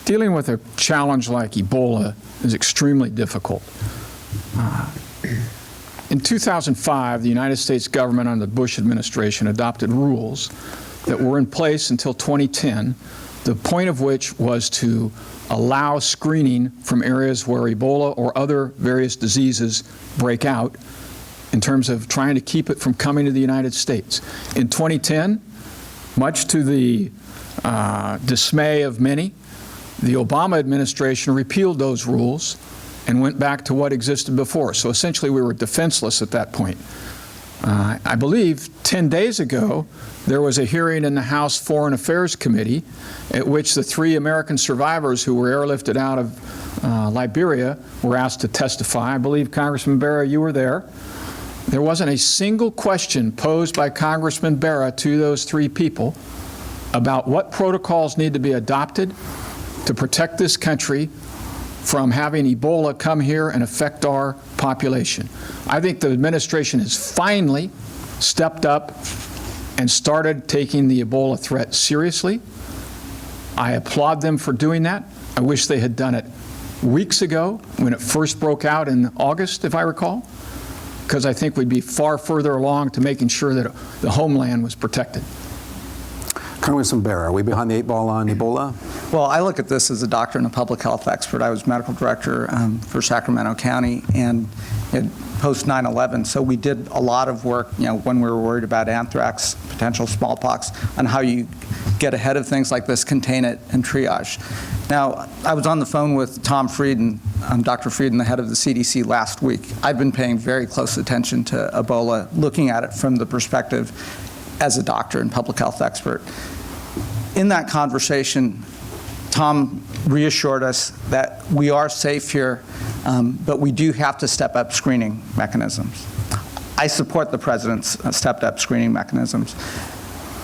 Dealing with a challenge like Ebola is extremely difficult. In 2005, the United States government under the Bush administration adopted rules that were in place until 2010, the point of which was to allow screening from areas where Ebola or other various diseases break out in terms of trying to keep it from coming to the United States. In 2010, much to the dismay of many, the Obama administration repealed those rules and went back to what existed before. So essentially we were defenseless at that point. I believe 10 days ago, there was a hearing in the House Foreign Affairs Committee at which the 3 American survivors who were airlifted out of Liberia were asked to testify. I believe, Congressman Bera, you were there. There wasn't a single question posed by Congressman Bera to those 3 people about what protocols need to be adopted to protect this country from having Ebola come here and affect our population. I think the administration has finally stepped up and started taking the Ebola threat seriously. I applaud them for doing that. I wish they had done it weeks ago when it first broke out in August, if I recall, because I think we'd be far further along to making sure that the homeland was protected. Congressman Bera, are we behind the 8 ball on Ebola? Well, I look at this as a doctor and a public health expert. I was medical director for Sacramento County and post 9/11, so we did a lot of work, when we were worried about anthrax, potential smallpox, on how you get ahead of things like this, contain it, and triage. Now, I was on the phone with Tom Frieden, Dr. Frieden, the head of the CDC, last week. I've been paying very close attention to Ebola, looking at it from the perspective as a doctor and public health expert. In that conversation, Tom reassured us that we are safe here, but we do have to step up screening mechanisms. I support the president's stepped up screening mechanisms.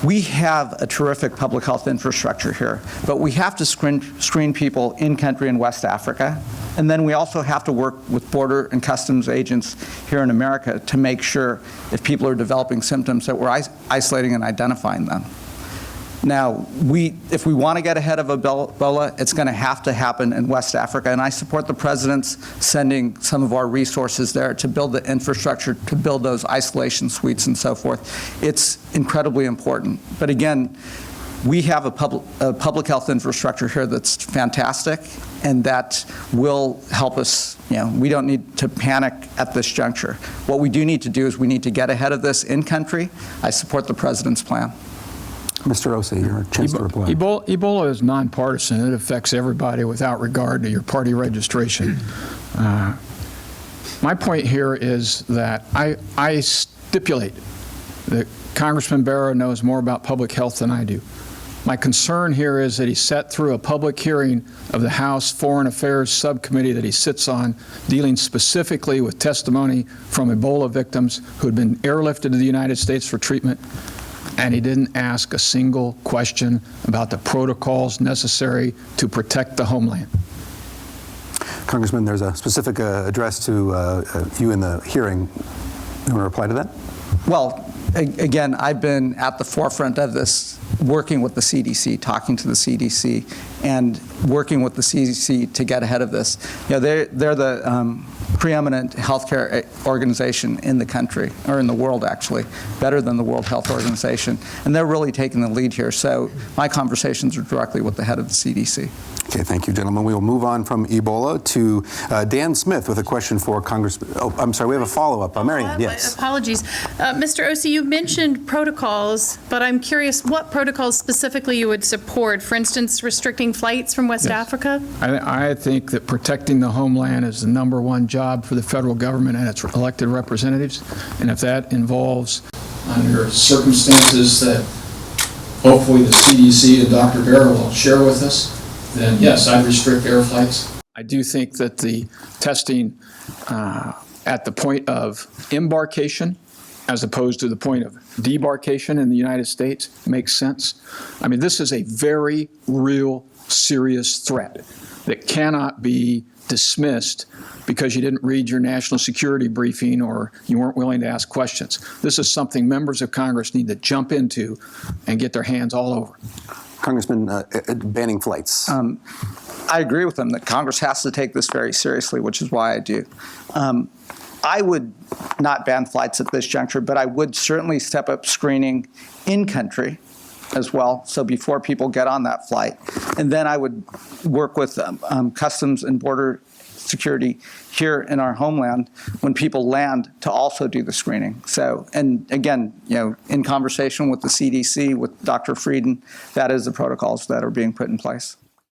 We have a terrific public health infrastructure here, but we have to screen people in country in West Africa, and then we also have to work with border and customs agents here in America to make sure if people are developing symptoms that we're isolating and identifying them. Now, if we want to get ahead of Ebola, it's going to have to happen in West Africa, and I support the president's sending some of our resources there to build the infrastructure, to build those isolation suites and so forth. It's incredibly important. But again, we have a public health infrastructure here that's fantastic, and that will help us. We don't need to panic at this juncture. What we do need to do is we need to get ahead of this in country. I support the president's plan. Mr. Ose, your chance to reply. Ebola is nonpartisan. It affects everybody without regard to your party registration. My point here is that I stipulate that Congressman Bera knows more about public health than I do. My concern here is that he sat through a public hearing of the House Foreign Affairs Subcommittee that he sits on, dealing specifically with testimony from Ebola victims who had been airlifted to the United States for treatment, and he didn't ask a single question about the protocols necessary to protect the homeland. Congressman, there's a specific address to you in the hearing. You want to reply to that? Well, again, I've been at the forefront of this, working with the CDC, talking to the CDC, and working with the CDC to get ahead of this. They're the preeminent healthcare organization in the country, or in the world actually, better than the World Health Organization, and they're really taking the lead here. So my conversations are directly with the head of the CDC. Okay, thank you, gentlemen. We will move on from Ebola to Dan Smith with a question for Congressman. Oh, I'm sorry, we have a follow-up. Marian, yes. Apologies. Mr. Ose, you mentioned protocols, but I'm curious what protocols specifically you would support. For instance, restricting flights from West Africa? I think that protecting the homeland is the #1 job for the federal government and its elected representatives. And if that involves, under circumstances that hopefully the CDC and Dr. Bera will share with us, then yes, I'd restrict air flights. I do think that the testing at the point of embarkation as opposed to the point of debarkation in the United States makes sense. I mean, this is a very real, serious threat that cannot be dismissed because you didn't read your national security briefing or you weren't willing to ask questions. This is something members of Congress need to jump into and get their hands all over. Congressman, banning flights. I agree with them that Congress has to take this very seriously, which is why I do. I would not ban flights at this juncture, but I would certainly step up screening in country as well, so before people get on that flight. And then I would work with Customs and Border Security here in our homeland when people land to also do the screening. So, and again, in conversation with the CDC, with Dr. Frieden, that is the protocols that are being put in place.